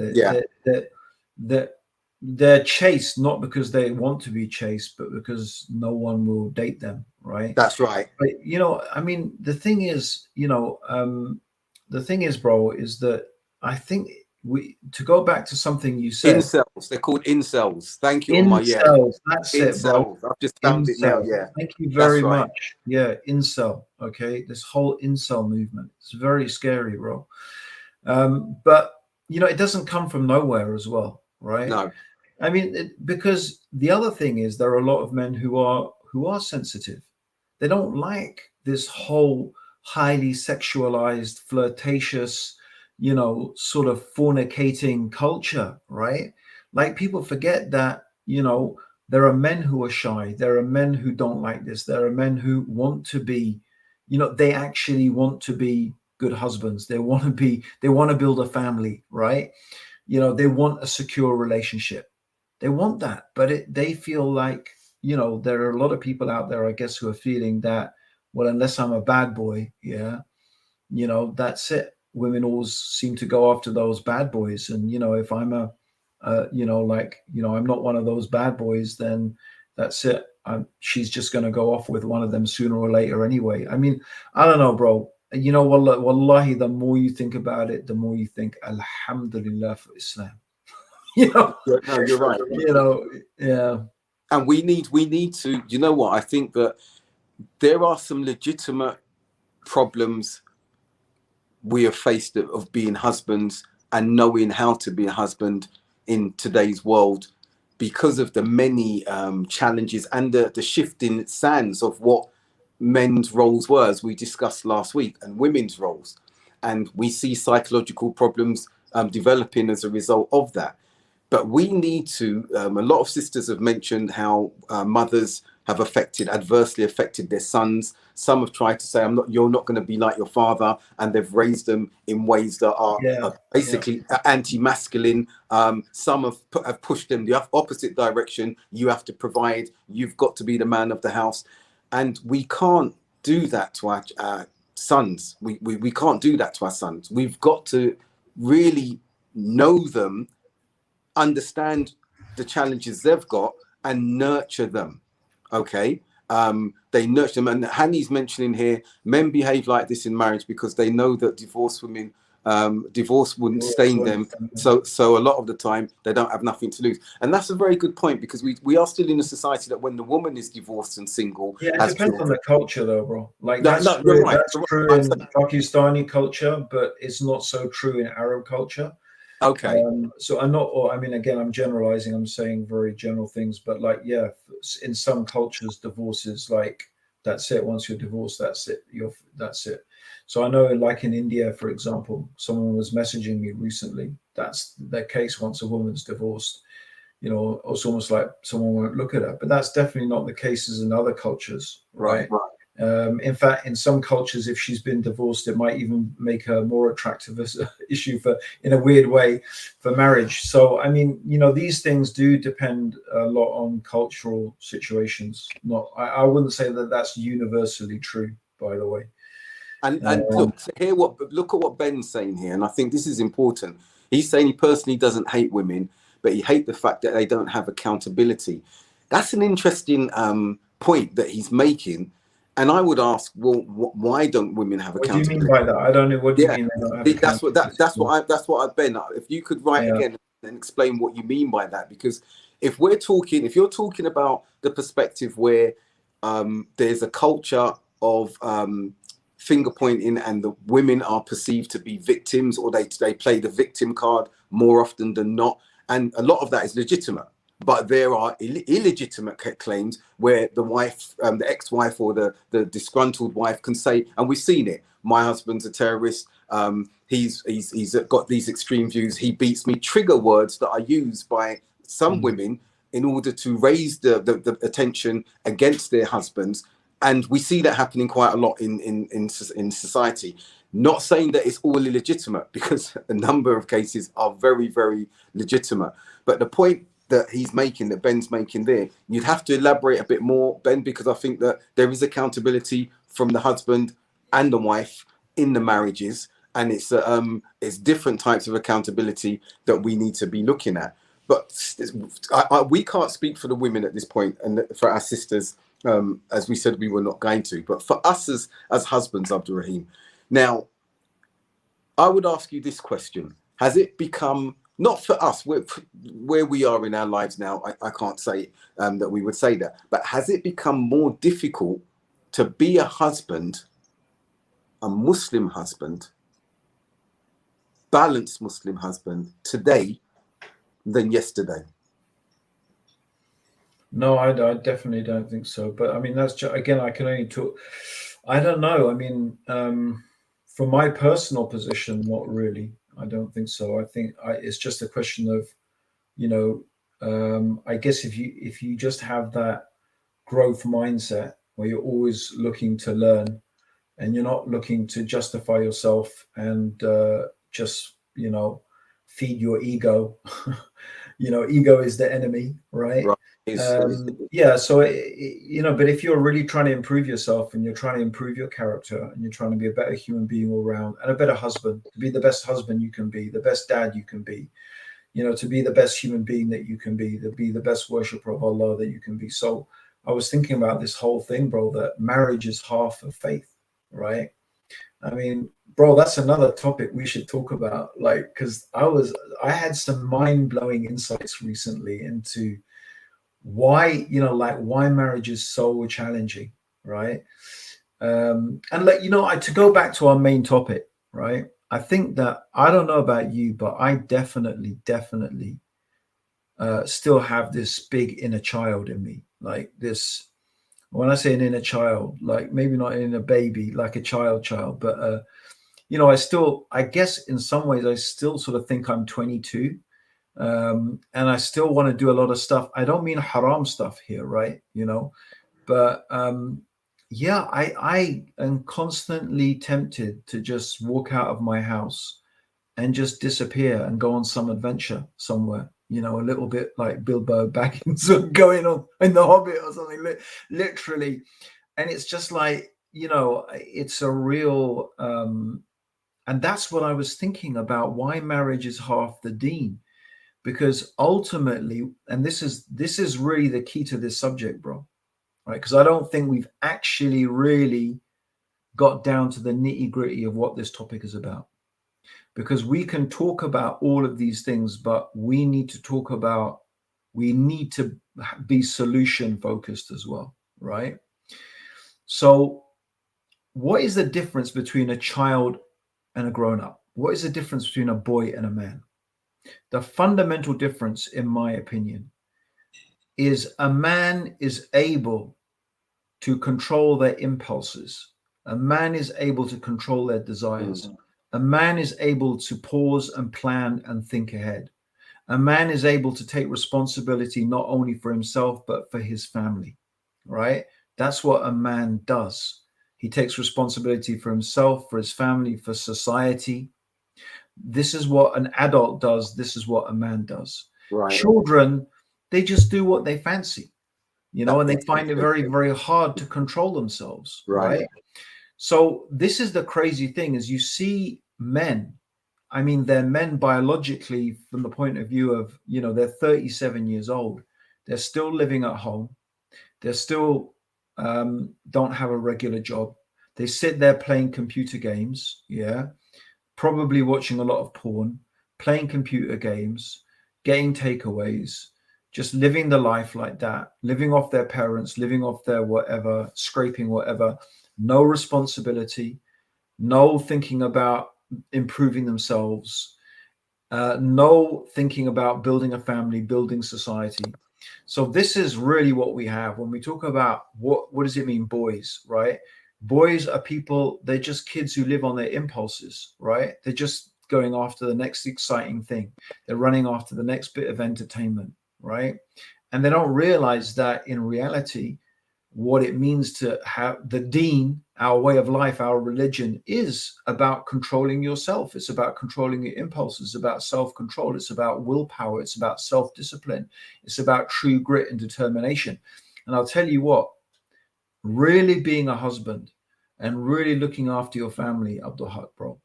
They're chased not because they want to be chased, but because no one will date them. Right. That's right. But I mean, the thing is, bro, is that I think to go back to something you said. Incels. They're called incels. Thank you. Incels. That's incels. It, bro. I've just found it now. Yeah. Thank you very much. Yeah. Incel. Okay. This whole incel movement. It's very scary, bro. But it doesn't come from nowhere as well. Right. No. I mean, because the other thing is there are a lot of men who are sensitive. They don't like this whole highly sexualized, flirtatious, sort of fornicating culture, right? Like people forget that, There are men who are shy. There are men who don't like this. There are men who want to be, they actually want to be good husbands. They want to build a family, right? They want a secure relationship. They want that, but they feel like, there are a lot of people out there, I guess, who are feeling that, well, unless I'm a bad boy, yeah, that's it. Women always seem to go after those bad boys. And, if I'm I'm not one of those bad boys, then that's it. She's just going to go off with one of them sooner or later anyway. I mean, I don't know, bro. Wallahi, the more you think about it, the more you think, Alhamdulillah for Islam. No, you're right. Yeah. And we need to, you know what? I think that there are some legitimate problems we are faced of being husbands and knowing how to be a husband in today's world because of the many challenges and the shifting sands of what men's roles were, as we discussed last week, and women's roles. And we see psychological problems developing as a result of that. But we need to, a lot of sisters have mentioned how mothers have adversely affected their sons. Some have tried to say, you're not going to be like your father. And they've raised them in ways that are basically anti-masculine. Some have pushed them the opposite direction. You have to provide. You've got to be the man of the house. And we can't do that to our sons. We can't do that to our sons. We've got to really know them, understand the challenges they've got, and nurture them. Okay, they nurture them. And Hani's mentioning here, men behave like this in marriage because they know that divorce wouldn't stain them. So a lot of the time they don't have nothing to lose. And that's a very good point, because we are still in a society that when the woman is divorced and single, it depends on the culture though, bro. Like that's true, right. That's true in Pakistani culture, but it's not so true in Arab culture. Okay. So again, I'm generalizing. I'm saying very general things, but in some cultures, divorce is like, that's it. Once you're divorced, that's it. That's it. So I know, like in India, for example, someone was messaging me recently. That's their case. Once a woman's divorced, it's almost like someone won't look at her. But that's definitely not the cases in other cultures, right? In fact, in some cultures, if she's been divorced, it might even make her more attractive as an issue in a weird way, for marriage. So, I mean, these things do depend a lot on cultural situations. I wouldn't say that that's universally true, by the way. And look at what Ben's saying here, and I think this is important. He's saying he personally doesn't hate women, but he hates the fact that they don't have accountability. That's an interesting point that he's making. And I would ask, well, why don't women have accountability? What do you mean by that? I don't know. What do you mean? That's what I Ben. If you could write again and explain what you mean by that, because if you're talking about the perspective where there's a culture of finger pointing and the women are perceived to be victims, or they play the victim card more often than not, and a lot of that is legitimate. But there are illegitimate claims where the wife, the ex-wife, or the disgruntled wife can say, and we've seen it, my husband's a terrorist, he's got these extreme views, he beats me. Trigger words that are used by some women in order to raise the attention against their husbands. And we see that happening quite a lot in society. Not saying that it's all illegitimate, because a number of cases are very, very legitimate. But the point that he's making, that Ben's making there, you'd have to elaborate a bit more, Ben, because I think that there is accountability from the husband and the wife in the marriages, and it's different types of accountability that we need to be looking at. But we can't speak for the women at this point, and for our sisters, as we said we were not going to. But for us as husbands, Abdurraheem, now I would ask you this question: has it become, not for us, where we are in our lives now, I can't say that we would say that, but has it become more difficult to be a husband, a Muslim husband, balanced Muslim husband today than yesterday? No, I definitely don't think so. But I mean, that's just, again, I can only talk. I don't know. I mean, from my personal position, not really. I don't think so. I think it's just a question of, I guess if you just have that growth mindset where you're always looking to learn and you're not looking to justify yourself and just feed your ego. Ego is the enemy, right? Right. Yeah, so but if you're really trying to improve yourself and you're trying to improve your character and you're trying to be a better human being all around and a better husband, to be the best husband you can be, the best dad you can be, to be the best human being that you can be, to be the best worshiper of Allah that you can be. So I was thinking about this whole thing, bro, that marriage is half of faith, right? I mean, bro, that's another topic we should talk about. Like, because I had some mind-blowing insights recently into why, why marriage is so challenging, right? And to go back to our main topic, right? I think that, I don't know about you, but I definitely still have this big inner child in me. Like this, when I say an inner child, like maybe not in a baby, like a child, but I guess in some ways I still sort of think I'm 22, and I still want to do a lot of stuff. I don't mean haram stuff here, right? But yeah, I am constantly tempted to just walk out of my house and just disappear and go on some adventure somewhere, a little bit like Bilbo Baggins going on in The Hobbit or something, literally. And it's just like, it's a real, and that's what I was thinking about, why marriage is half the deen. Because ultimately, and this is really the key to this subject, bro, right? Because I don't think we've actually really got down to the nitty gritty of what this topic is about. Because we can talk about all of these things, but we need to be solution focused as well, right? So what is the difference between a child and a grown-up? What is the difference between a boy and a man? The fundamental difference, in my opinion, is a man is able to control their impulses. A man is able to control their desires. A man is able to pause and plan and think ahead. A man is able to take responsibility not only for himself, but for his family, right? That's what a man does. He takes responsibility for himself, for his family, for society. This is what an adult does. This is what a man does. Right. Children, they just do what they fancy, and they find it very, very hard to control themselves, right? So this is the crazy thing, is you see men, I mean, they're men biologically from the point of view of, they're 37 years old. They're still living at home. They're still don't have a regular job. They sit there playing computer games, probably watching a lot of porn, playing computer games, getting takeaways, just living the life like that, living off their parents, living off their whatever, scraping whatever, no responsibility, no thinking about improving themselves, no thinking about building a family, building society. So this is really what we have when we talk about what does it mean, boys, right? Boys are people, they're just kids who live on their impulses, right? They're just going after the next exciting thing. They're running after the next bit of entertainment, right? And they don't realize that in reality, what it means to have the deen, our way of life, our religion, is about controlling yourself. It's about controlling your impulses. It's about self-control. It's about willpower. It's about self-discipline. It's about true grit and determination. And I'll tell you what, really being a husband and really looking after your family, Abdul, bro,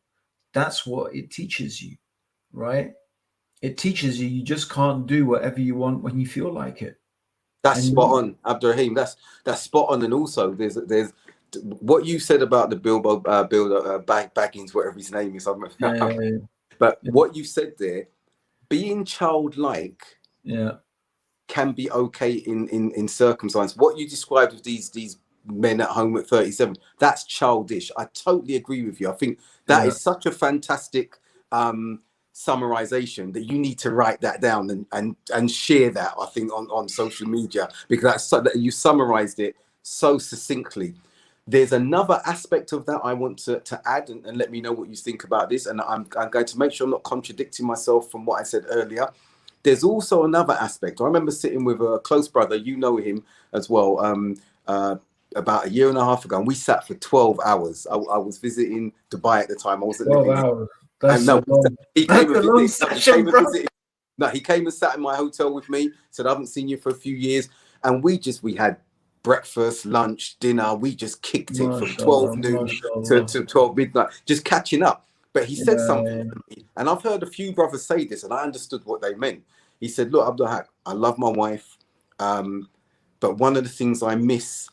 that's what it teaches you, right? It teaches you just can't do whatever you want when you feel like it. That's spot on, Abdurraheem. That's spot on. And also, there's what you said about the Bilbo Baggins, whatever his name is. But what you said there, being childlike, can be okay in circumstance. What you described with these men at home at 37, that's childish. I totally agree with you. I think that is such a fantastic summarization that you need to write that down and share that, I think, on social media, because that's so that you summarized it so succinctly. There's another aspect of that I want to add, and let me know what you think about this. And I'm going to make sure I'm not contradicting myself from what I said earlier. there's also another aspect. I remember sitting with a close brother, you know him as well, about a year and a half ago, and we sat for 12 hours. I was visiting Dubai at the time. I wasn't 12 living here. hours. And That's no, a long, he that's came a and long visited. session, bro. No, he came and sat in my hotel with me. Said, I haven't seen you for a few years. And we had breakfast, lunch, dinner. We just kicked it from 12 Mashallah, noon to mashallah. 12 midnight, just catching up. But he said something Yeah, to me, and I've heard a few brothers say this, and I understood what they meant. He said, look, Abdul, I love my wife, but one of the things I miss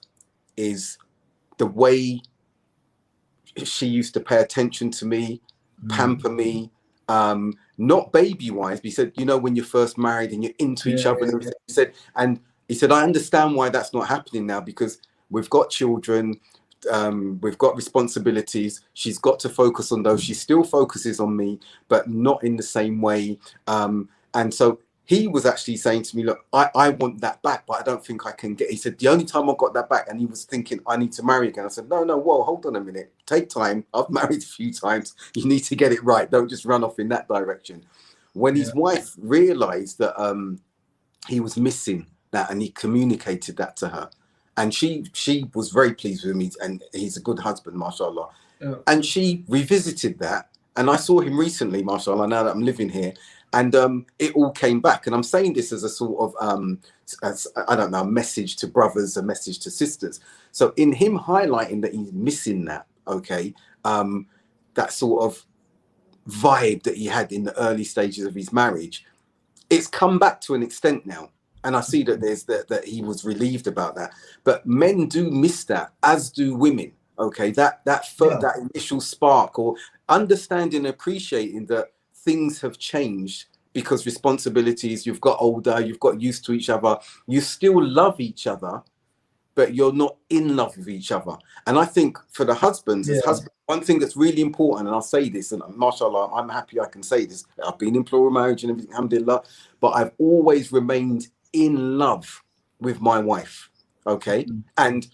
is the way she used to pay attention to me, pamper me, not baby wise, but he said, you know, when you're first married and you're into each other and everything. He said, I understand why that's not happening now, because we've got children, we've got responsibilities. She's got to focus on those. She still focuses on me, but not in the same way. And so he was actually saying to me, look, I want that back, but I don't think I can get. He said, the only time I got that back, and he was thinking, I need to marry again. I said, no, whoa, hold on a minute. Take time. I've married a few times. You need to get it right. Don't just run off in that direction. When his wife realized that he was missing that, and he communicated that to her, and she was very pleased with him, and he's a good husband, mashallah. And she revisited that, and I saw him recently, mashallah, now that I'm living here, and it all came back. And I'm saying this as a sort of I don't know, a message to brothers, a message to sisters. So in him highlighting that he's missing that, okay, that sort of vibe that he had in the early stages of his marriage, it's come back to an extent now. And I see that that he was relieved about that. But men do miss that, as do women. Okay, that initial spark, or understanding, appreciating that things have changed because responsibilities, you've got older, you've got used to each other, you still love each other, but you're not in love with each other. And I think for the husbands, as husbands, one thing that's really important, and I'll say this, and mashallah, I'm happy I can say this, I've been in plural marriage and everything, alhamdulillah, but I've always remained in love with my wife, okay? And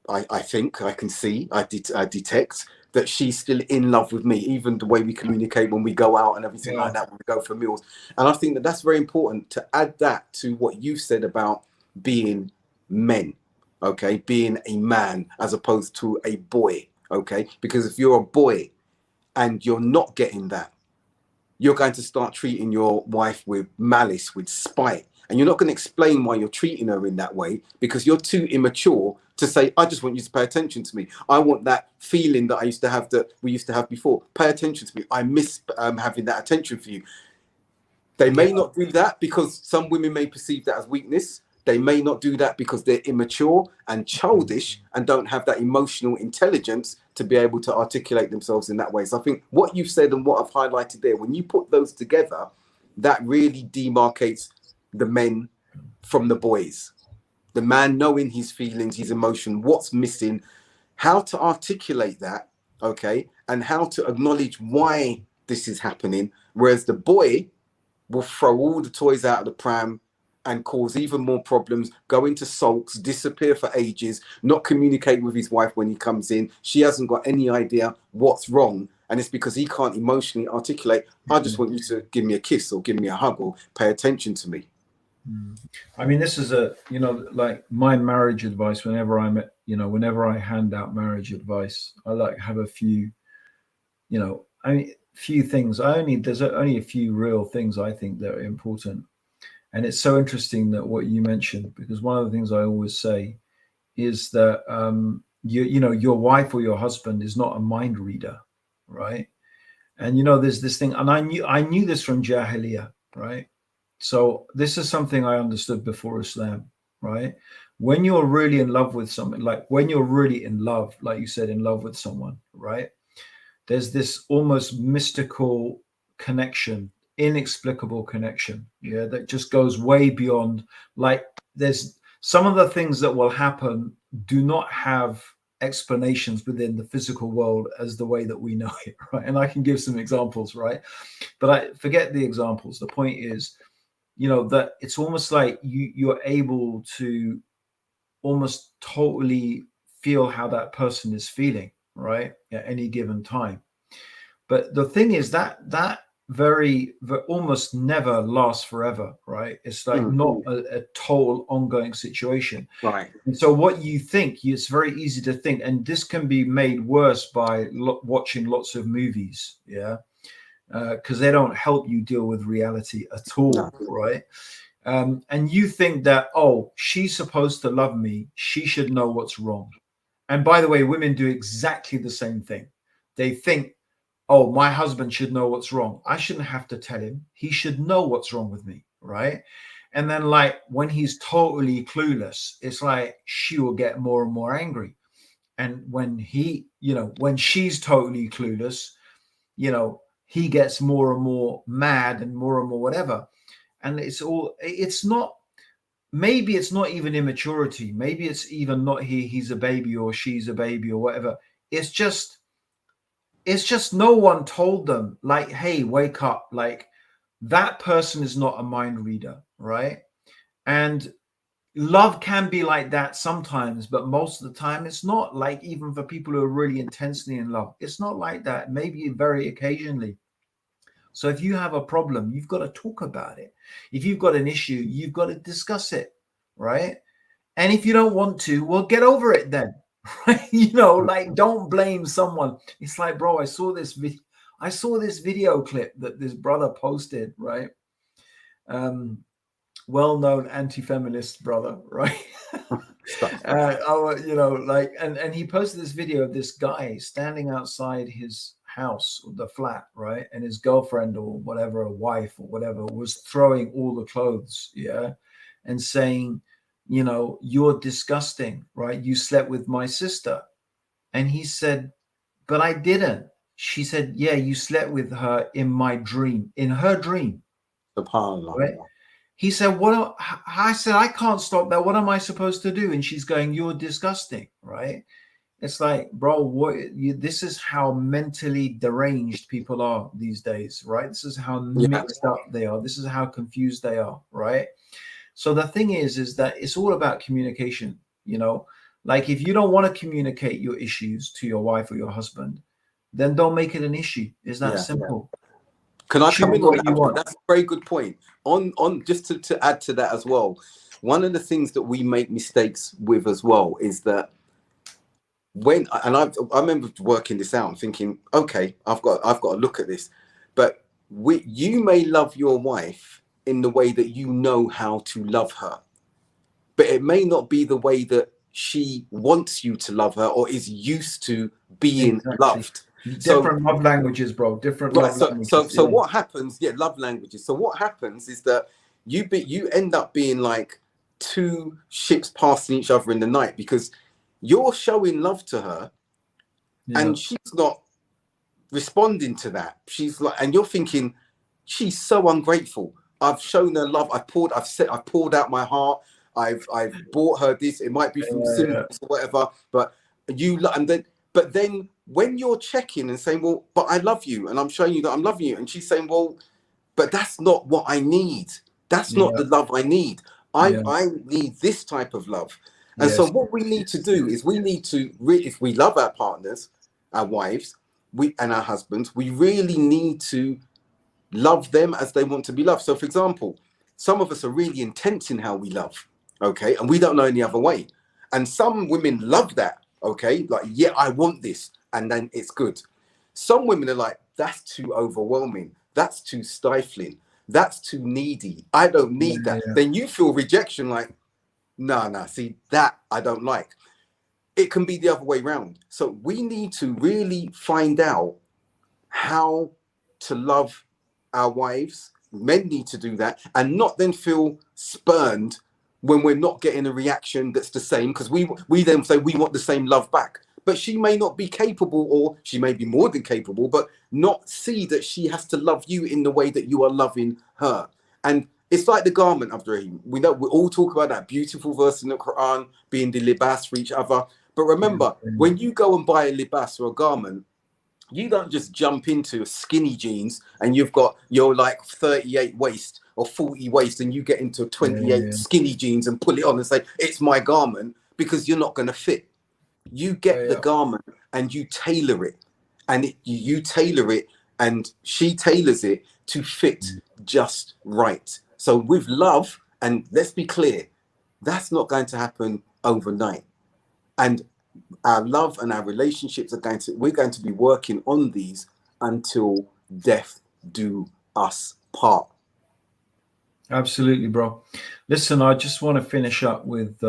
I think I can see, I detect that she's still in love with me, even the way we communicate when we go out and everything like that, when we go for meals. And I think that that's very important, to add that to what you said about being men, okay? Being a man as opposed to a boy, okay? Because if you're a boy and you're not getting that, you're going to start treating your wife with malice, with spite. And you're not going to explain why you're treating her in that way, because you're too immature to say, I just want you to pay attention to me. I want that feeling that I used to have, that we used to have before. Pay attention to me. I miss having that attention for you. They may not do that because some women may perceive that as weakness. They may not do that because they're immature and childish and don't have that emotional intelligence to be able to articulate themselves in that way. So I think what you've said and what I've highlighted there, when you put those together, that really demarcates the men from the boys. The man knowing his feelings, his emotion, what's missing, how to articulate that, okay, and how to acknowledge why this is happening. Whereas the boy will throw all the toys out of the pram and cause even more problems, go into sulks, disappear for ages, not communicate with his wife when he comes in. She hasn't got any idea what's wrong. And it's because he can't emotionally articulate, I just want you to give me a kiss or give me a hug or pay attention to me. I mean, this is like my marriage advice. Whenever whenever I hand out marriage advice, I like have a few, few things. There's only a few real things I think that are important. And it's so interesting that what you mentioned, because one of the things I always say is that your wife or your husband is not a mind reader, right? And there's this thing, and I knew this from Jahiliyyah, right? So this is something I understood before Islam, right? When you're really in love with someone, like when you're really in love, like you said, in love with someone, right? There's this almost mystical connection, inexplicable connection, that just goes way beyond, like there's some of the things that will happen do not have explanations within the physical world as the way that we know it, right? And I can give some examples, right? But I forget the examples. The point is, that it's almost like you're able to almost totally feel how that person is feeling, right, at any given time. But the thing is that almost never lasts forever, right? It's like not a total ongoing situation. Right. And so what you think, it's very easy to think, and this can be made worse by watching lots of movies, yeah, because they don't help you deal with reality at all, No. right? And you think that, oh, she's supposed to love me, she should know what's wrong. And by the way, women do exactly the same thing. They think, oh, my husband should know what's wrong. I shouldn't have to tell him. He should know what's wrong with me, right? And then, like, when he's totally clueless, it's like she will get more and more angry. And when he, when she's totally clueless, he gets more and more mad and more whatever. And it's not, maybe it's not even immaturity. Maybe it's even not he's a baby or she's a baby or whatever. It's just no one told them, like, hey, wake up. Like, that person is not a mind reader, right? And love can be like that sometimes, but most of the time it's not. Like, even for people who are really intensely in love, it's not like that. Maybe very occasionally. So if you have a problem, you've got to talk about it. If you've got an issue, you've got to discuss it, right? And if you don't want to, well, get over it then. Right? Like, don't blame someone. It's like, bro, I saw this video clip that this brother posted, right? Well-known anti-feminist brother, right? And he posted this video of this guy standing outside his house, the flat, right? And his girlfriend or whatever, a wife or whatever, was throwing all the clothes, yeah, and saying, you're disgusting, right? You slept with my sister. And he said, but I didn't. She said, yeah, you slept with her in my dream, in her dream. Right? He said, I said, I can't stop that. What am I supposed to do? And she's going, you're disgusting, right? It's like, bro, this is how mentally deranged people are these days, right? This is how mixed up they are. This is how confused they are, right? So the thing is that it's all about communication, like, if you don't want to communicate your issues to your wife or your husband, then don't make it an issue. It's that simple. Can I come in on that? That's a very good point. On just to add to that as well, one of the things that we make mistakes with as well is that I remember working this out and thinking, okay, I've got to look at this, but you may love your wife in the way that you know how to love her, but it may not be the way that she wants you to love her or is used to being loved. Different love languages, bro. Different love languages. So what happens? Yeah, love languages. So what happens is that you end up being like two ships passing each other in the night, because you're showing love to her, and she's not responding to that. She's like, and you're thinking, she's so ungrateful. I've shown her love. I've poured out my heart. I've bought her this. It might be from symbols or whatever, but then when you're checking and saying, well, but I love you, and I'm showing you that I'm loving you, and she's saying, well, but that's not what I need. That's not the love I need. I need this type of love. And so what we need to do is we need to, if we love our partners, our wives, and our husbands, we really need to love them as they want to be loved. So, for example, some of us are really intense in how we love, okay? And we don't know any other way. And some women love that, okay? Like, yeah, I want this, and then it's good. Some women are like, that's too overwhelming. That's too stifling. That's too needy. I don't need that. Then you feel rejection, like, no, see, that I don't like. It can be the other way around. So we need to really find out how to love our wives. Men need to do that, and not then feel spurned when we're not getting a reaction that's the same, because we then say we want the same love back. But she may not be capable, or she may be more than capable, but not see that she has to love you in the way that you are loving her. And it's like the garment, Abdurraheem. We all talk about that beautiful verse in the Quran, being the libas for each other. But remember, when you go and buy a libas or a garment, you don't just jump into skinny jeans and you've got your like 38 waist or 40 waist, and you get into 28 skinny jeans and pull it on and say, it's my garment, because you're not going to fit. You get the garment and you tailor it, and you tailor it, and she tailors it to fit just right. So with love, and let's be clear, that's not going to happen overnight. And our love and our relationships we're going to be working on these until death do us part. Absolutely, bro. Listen, I just want to finish up with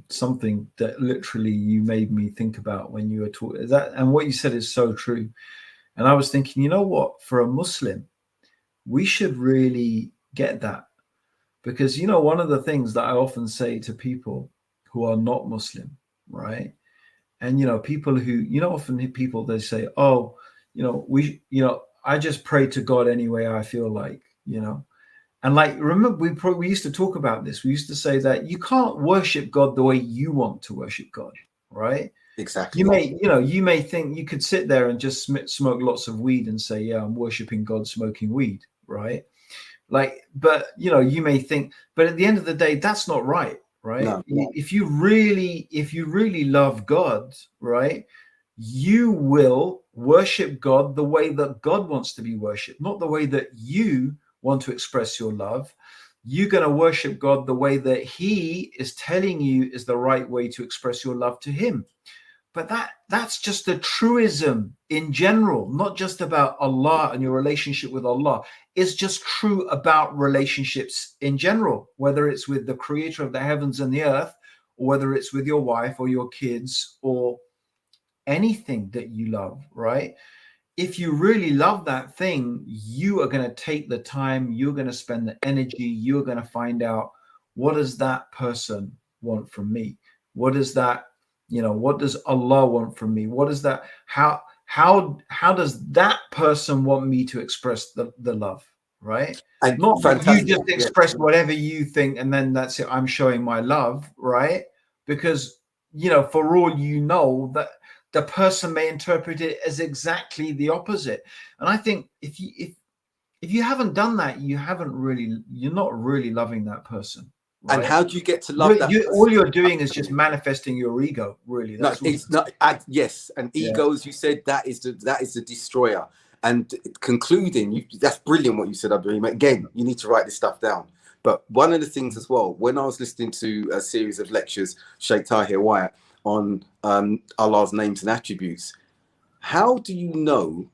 something that literally you made me think about when you were talking that, and what you said is so true. And I was thinking, you know what, for a Muslim, we should really get that, because, you know, one of the things that I often say to people who are not Muslim, right? And, you know, people who, you know, often people, they say, oh, you know, I just pray to God any way I feel like, you know. And like, remember, we used to talk about this. We used to say that you can't worship God the way you want to worship God, right? Exactly. You may think you could sit there and just smoke lots of weed and say, yeah, I'm worshiping God smoking weed, right? Like, but, you know, you may think, but at the end of the day, that's not right, right? No. If you really love God, right, you will worship God the way that God wants to be worshipped, not the way that you want to express your love. You're going to worship God the way that He is telling you is the right way to express your love to Him. But that's just a truism in general, not just about Allah and your relationship with Allah. It's just true about relationships in general, whether it's with the creator of the heavens and the earth, or whether it's with your wife or your kids or anything that you love, right? If you really love that thing, you are going to take the time, you're going to spend the energy, you're going to find out, what does that person want from me? What is that? You know, what does Allah want from me? What is that? How does that person want me to express the love, right? And not that you just express whatever you think and then that's it, I'm showing my love, right? Because, you know, for all you know, that the person may interpret it as exactly the opposite. And I think if you haven't done that, you're not really loving that person. Right? And how do you get to love that person? All you're doing is just manifesting your ego, really. That's it's not. Yes, and ego, as you said, that is the destroyer. And concluding, that's brilliant what you said, Abdurraheem. Again, you need to write this stuff down. But one of the things as well, when I was listening to a series of lectures, Sheikh Tahir Wyatt, on Allah's names and attributes, how do you know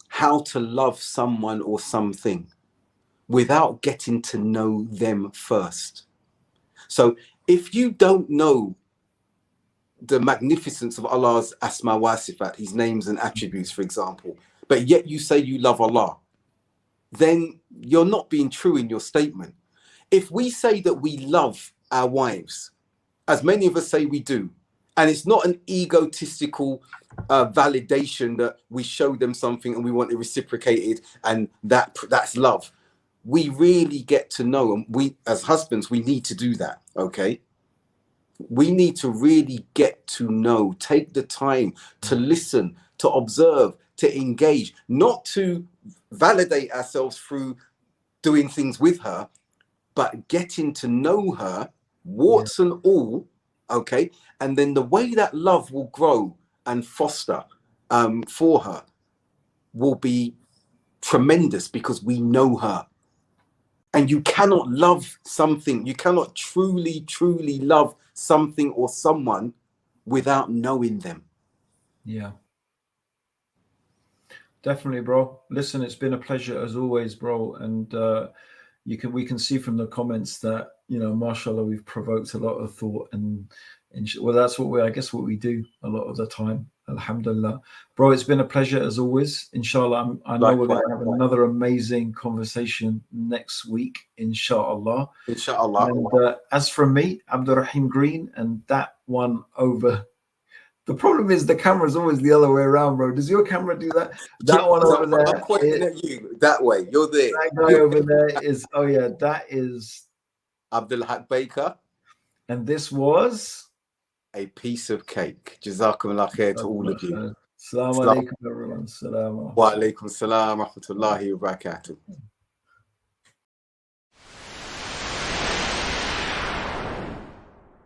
how to love someone or something without getting to know them first? So if you don't know the magnificence of Allah's asma wa sifat, his names and attributes, for example, but yet you say you love Allah, then you're not being true in your statement. If we say that we love our wives, as many of us say we do, and it's not an egotistical validation that we show them something and we want it reciprocated, and that's love. We really get to know, and we as husbands, we need to do that, okay? We need to really get to know, take the time to listen, to observe, to engage, not to validate ourselves through doing things with her, but getting to know her, warts and all, okay? And then the way that love will grow and foster for her will be tremendous, because we know her. And you cannot love something, you cannot truly love something or someone without knowing them. Yeah. Definitely, bro. Listen, it's been a pleasure as always, bro. And we can see from the comments that, you know, mashallah, we've provoked a lot of thought, and well, that's what we do a lot of the time. Alhamdulillah, bro. It's been a pleasure as always. Inshallah, I know we're going to have another amazing conversation next week. Inshallah. Inshallah. And as for me, Abdurraheem Green, and that one over. The problem is the camera is always the other way around, bro. Does your camera do that? That one over there. I'm pointing at you that way. You're there. That guy over there is. Oh yeah, that is Abdul Haqq Baker. And this was a piece of cake. Jazakumullah khair to all of you. Assalamu alaikum, everyone. Wa alaikum salam wa rahmatullahi wa barakatuh.